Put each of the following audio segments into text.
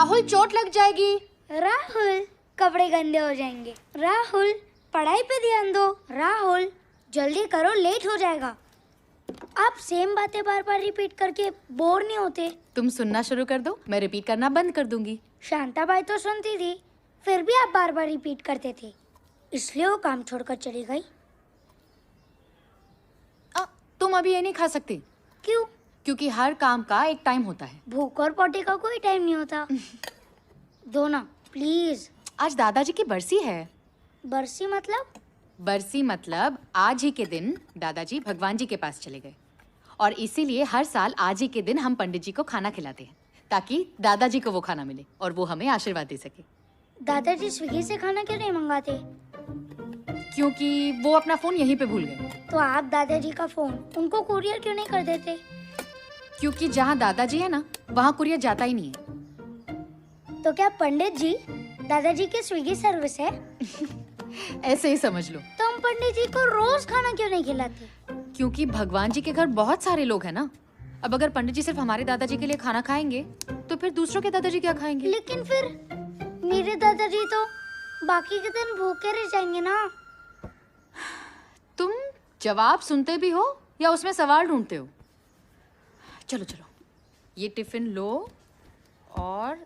राहुल चोट लग जाएगी। राहुल कपड़े गंदे हो जाएंगे। राहुल पढ़ाई पे ध्यान दो। राहुल जल्दी करो, लेट हो जाएगा। आप सेम बातें बार बार रिपीट करके बोर नहीं होते? तुम सुनना शुरू कर दो, मैं रिपीट करना बंद कर दूंगी। शांताबाई तो सुनती थी, फिर भी आप बार बार रिपीट करते थे, इसलिए वो काम छोड़कर चली गई। तुम अभी ये नहीं खा सकती। क्यों? क्योंकि हर काम का एक टाइम होता है। भूख और पोटी का कोई टाइम नहीं होता। दो ना प्लीज। आज दादाजी की बरसी है। बरसी मतलब? बरसी मतलब आज ही के दिन दादाजी भगवान जी के पास चले गए, और इसीलिए हर साल आज ही के दिन हम पंडित जी को खाना खिलाते हैं, ताकि दादाजी को वो खाना मिले और वो हमें आशीर्वाद दे सके। दादाजी स्विगी से खाना क्यों नहीं मंगाते? क्योंकि वो अपना फोन यहीं पे भूल गए। तो आप दादाजी का फोन उनको कुरियर क्यों नहीं कर देते? क्योंकि जहाँ दादाजी है ना, वहाँ कुरियर जाता ही नहीं है। तो क्या पंडित जी दादाजी की स्विगी सर्विस है? ऐसे ही समझ लो। तो हम पंडित जी को रोज खाना क्यों नहीं खिलाते? क्योंकि भगवान जी के घर बहुत सारे लोग हैं ना। अब अगर पंडित जी सिर्फ हमारे दादाजी के लिए खाना खाएंगे तो फिर दूसरों के दादाजी क्या खाएंगे? लेकिन फिर मेरे दादाजी तो बाकी के दिन भूखे रह जाएंगे ना। तुम जवाब सुनते भी हो या उसमें सवाल ढूंढते हो? चलो चलो, ये टिफिन लो और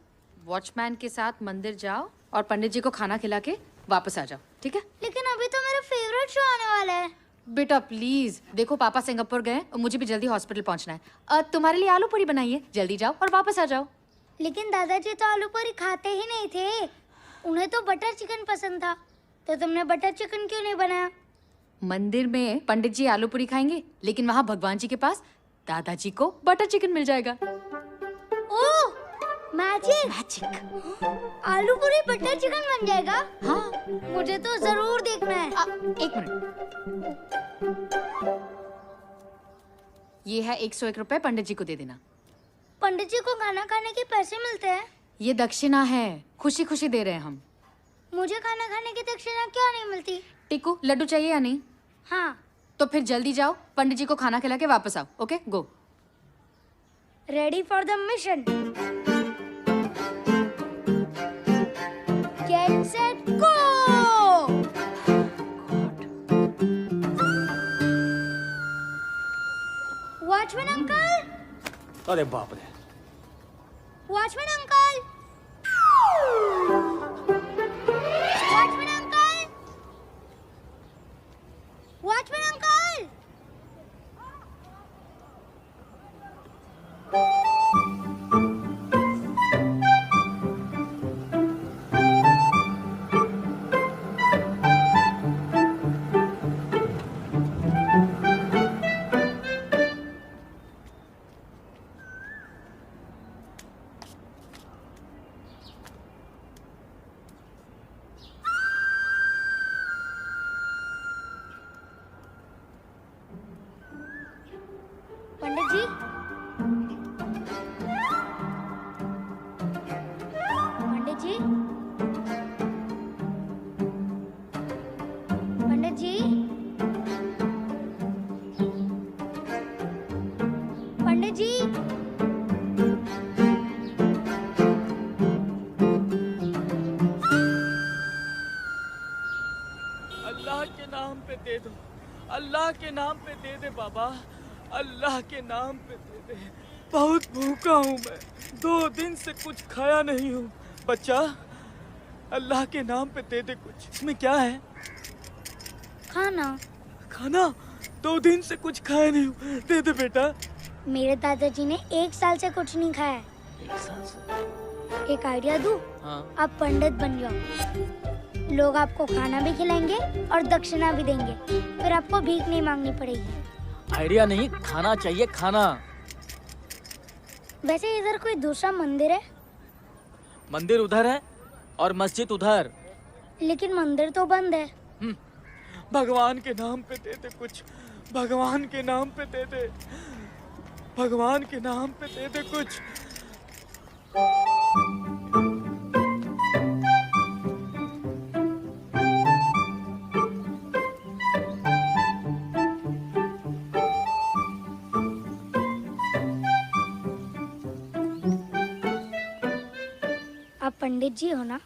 वॉचमैन के साथ मंदिर जाओ और पंडित जी को खाना खिला के वापस आ जाओ, ठीक है? लेकिन अभी तो मेरा फेवरेट शो आने वाला है। बेटा प्लीज, देखो पापा सिंगापुर गए और मुझे भी जल्दी हॉस्पिटल पहुंचना है। तुम्हारे लिए आलू पूरी बनाई है, जल्दी जाओ और वापस आ जाओ। लेकिन दादाजी तो आलू पूरी खाते ही नहीं थे, उन्हें तो बटर चिकन पसंद था। तो तुमने बटर चिकन क्यों नहीं बनाया? मंदिर में पंडित जी आलू पूरी खाएंगे, लेकिन वहाँ भगवान जी के पास दादाजी को बटर चिकन मिल जाएगा। ओह, मैजिक! मैजिक! आलू पूरी बटर चिकन बन जाएगा? हाँ, मुझे तो जरूर देखना है। एक मिनट, ये है 101 रुपए, पंडित जी को दे देना। पंडित जी को खाना खाने के पैसे मिलते हैं? ये दक्षिणा है, खुशी खुशी दे रहे हैं हम। मुझे खाना खाने की दक्षिणा क्यों नहीं मिलती? टिकू, लड्डू चाहिए या नहीं? हाँ। तो फिर जल्दी जाओ, पंडित जी को खाना खिला के वापस आओ। Okay, go. Ready for the mission. Get set go. Watchman uncle! अरे बाप रे! Watchman uncle! Watchman uncle! Watchman uncle! Pandit ji, pandit ji, pandit ji, pandit ji, Allah के नाम पे दे दो, अल्लाह के नाम पे दे दे बाबा, अल्लाह के नाम पे दे दे। बहुत भूखा हूँ मैं, 2 दिन से कुछ खाया नहीं हूँ। बच्चा, अल्लाह के नाम पे दे दे कुछ। इसमें क्या है? खाना। खाना? 2 दिन से कुछ खाया नहीं हूँ, दे दे बेटा। मेरे दादाजी ने 1 साल से कुछ नहीं खाया है। 1 साल से? एक आइडिया दूं? हाँ। आप पंडित बन जाओ, लोग आपको खाना भी खिलाएंगे और दक्षिणा भी देंगे, फिर आपको भीख नहीं मांगनी पड़ेगी। आइडिया नहीं, खाना चाहिए, खाना। वैसे इधर कोई दूसरा मंदिर है? मंदिर उधर है और मस्जिद उधर। लेकिन मंदिर तो बंद है। भगवान के नाम पे दे दे कुछ, भगवान के नाम पे दे दे, भगवान के नाम पे दे दे कुछ। आप पंडित जी हो ना?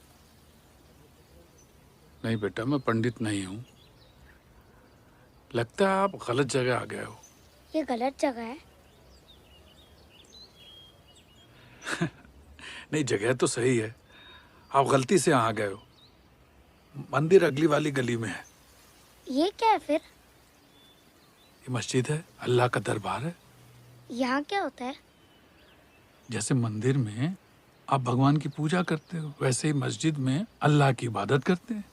नहीं बेटा, मैं पंडित नहीं हूँ। लगता है आप गलत जगह आ गए हो। ये गलत जगह है। नहीं, जगह तो सही है, आप गलती से यहाँ आ गए हो। मंदिर अगली वाली गली में है। ये क्या है फिर? ये मस्जिद है, अल्लाह का दरबार है। यहाँ क्या होता है? जैसे मंदिर में आप भगवान की पूजा करते हो, वैसे ही मस्जिद में अल्लाह की इबादत करते हैं।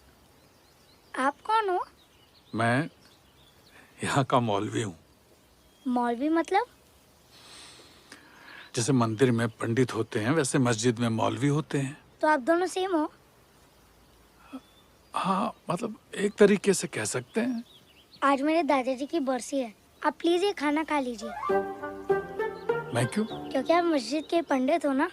आप कौन हो? मैं यहाँ का मौलवी हूँ। मौलवी मतलब? जैसे मंदिर में पंडित होते हैं, वैसे मस्जिद में मौलवी होते हैं। तो आप दोनों सेम हो? हाँ, मतलब एक तरीके से कह सकते हैं। आज मेरे दादाजी की बरसी है, आप प्लीज ये खाना खा लीजिए। मैं क्यों? क्योंकि आप मस्जिद के पंडित हो ना।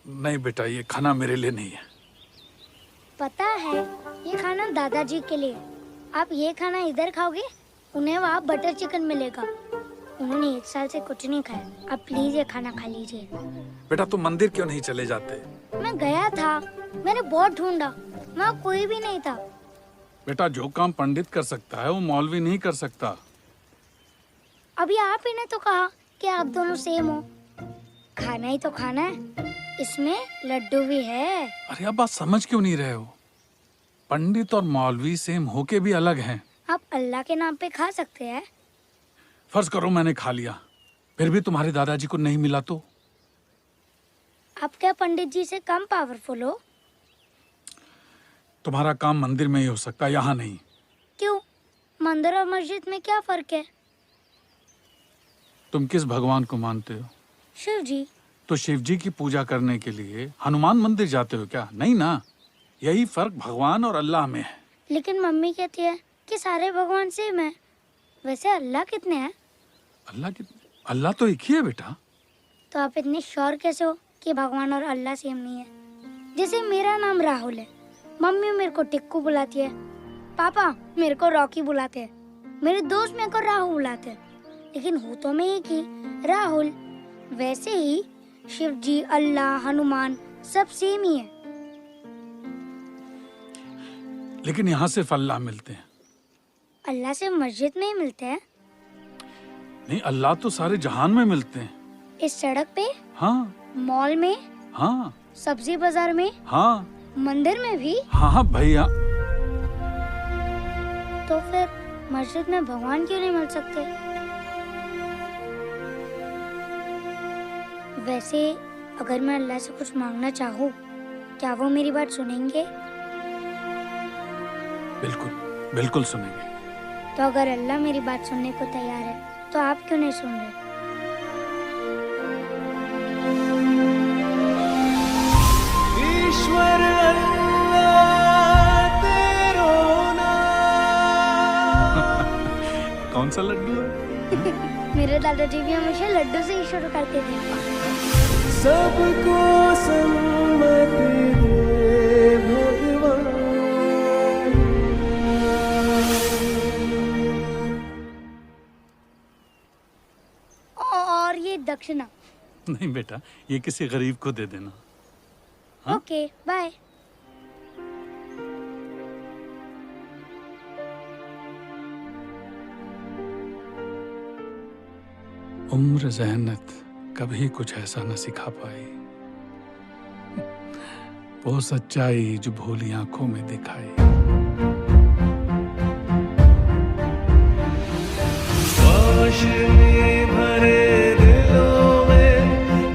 नहीं बेटा, ये खाना मेरे लिए नहीं है। पता है, ये खाना दादाजी के लिए। आप ये खाना इधर खाओगे, उन्हें वहाँ बटर चिकन मिलेगा। उन्होंने 1 साल से कुछ नहीं खाया। आप प्लीज ये खाना खा लीजिए। बेटा, तुम मंदिर क्यों नहीं चले जाते? मैं गया था, मैंने बहुत ढूंढा, वहाँ कोई भी नहीं था। बेटा, जो काम पंडित कर सकता है वो मौलवी नहीं कर सकता। अभी आप ही ने तो कहा कि आप दोनों सेम हो। खाना ही तो खाना है, इसमें लड्डू भी है। अरे अब बात समझ क्यों नहीं रहे हो? पंडित और मौलवी सेम होके भी अलग हैं। आप अल्लाह के नाम पे खा सकते हैं। फर्ज करो मैंने खा लिया, फिर भी तुम्हारे दादाजी को नहीं मिला तो? आप क्या पंडित जी से कम पावरफुल हो? तुम्हारा काम मंदिर में ही हो सकता है, यहाँ नहीं। क्यों? मंदिर और मस्जिद में क्या फर्क है? तुम किस भगवान को मानते हो? शिव जी। तो शिव जी की पूजा करने के लिए हनुमान मंदिर जाते हो क्या? नहीं ना। यही फर्क भगवान और अल्लाह में है। लेकिन मम्मी कहती है कि सारे भगवान सेम है। वैसे अल्लाह कितने हैं? अल्लाह तो एक ही है बेटा। तो आप इतने श्योर कैसे हो कि भगवान और अल्लाह सेम नहीं है? जैसे मेरा नाम राहुल है, मम्मी मेरे को टिक्कू बुलाती है, पापा मेरे को रॉकी बुलाते हैं, मेरे दोस्त मेरे को राहुल बुलाते हैं, लेकिन हूँ तो मैं एक ही, राहुल। वैसे ही शिव जी, अल्लाह, हनुमान सब सेम ही है। लेकिन यहाँ सिर्फ अल्लाह मिलते हैं। अल्लाह से मस्जिद में ही मिलते हैं? नहीं, अल्लाह तो सारे जहान में मिलते हैं। इस सड़क पे? हाँ। मॉल में? हाँ। सब्जी बाजार में? हाँ। मंदिर में भी? हाँ भैया। तो फिर मस्जिद में भगवान क्यों नहीं मिल सकते? वैसे अगर मैं अल्लाह से कुछ मांगना चाहूँ, क्या वो मेरी बात सुनेंगे? बिल्कुल बिल्कुल सुनेंगे। तो अगर अल्लाह मेरी बात सुनने को तैयार है, तो आप क्यों नहीं सुन रहे? ईश्वर अल्लाह तेरो नाम। कौन सा लड्डू है? मेरे दादाजी भी हमेशा लड्डू से ही शुरू करते थे। सबको सम्मति दे भगवान। और ये दक्षिणा। नहीं बेटा, ये किसी गरीब को दे देना। हाँ? Okay, bye. उम्र ज़हनत कभी कुछ ऐसा न सिखा पाई, वो सच्चाई जो भोली आंखों में दिखाई। रोशनी भरे दिलों में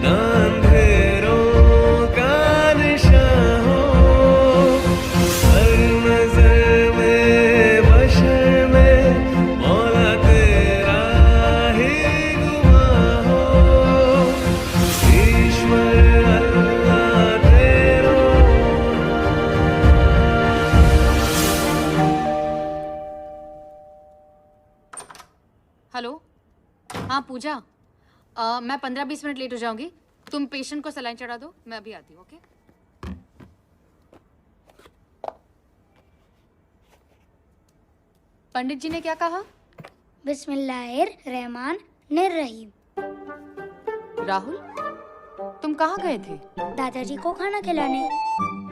ना अंधेरों का निशान हो, हर नजर में बशर में मौला तेरा ही गुवाह हो। ईश्वर अल्लाह तेरो। हेलो, हाँ पूजा, मैं 15-20 मिनट लेट हो जाऊंगी। तुम पेशेंट को सलाइन चढ़ा दो, मैं अभी आती हूँ। ओके? पंडित जी ने क्या कहा? बिस्मिल्लाहिर्रहमानिर्रहीम। राहुल, कहाँ गए थे? दादाजी को खाना खिलाने।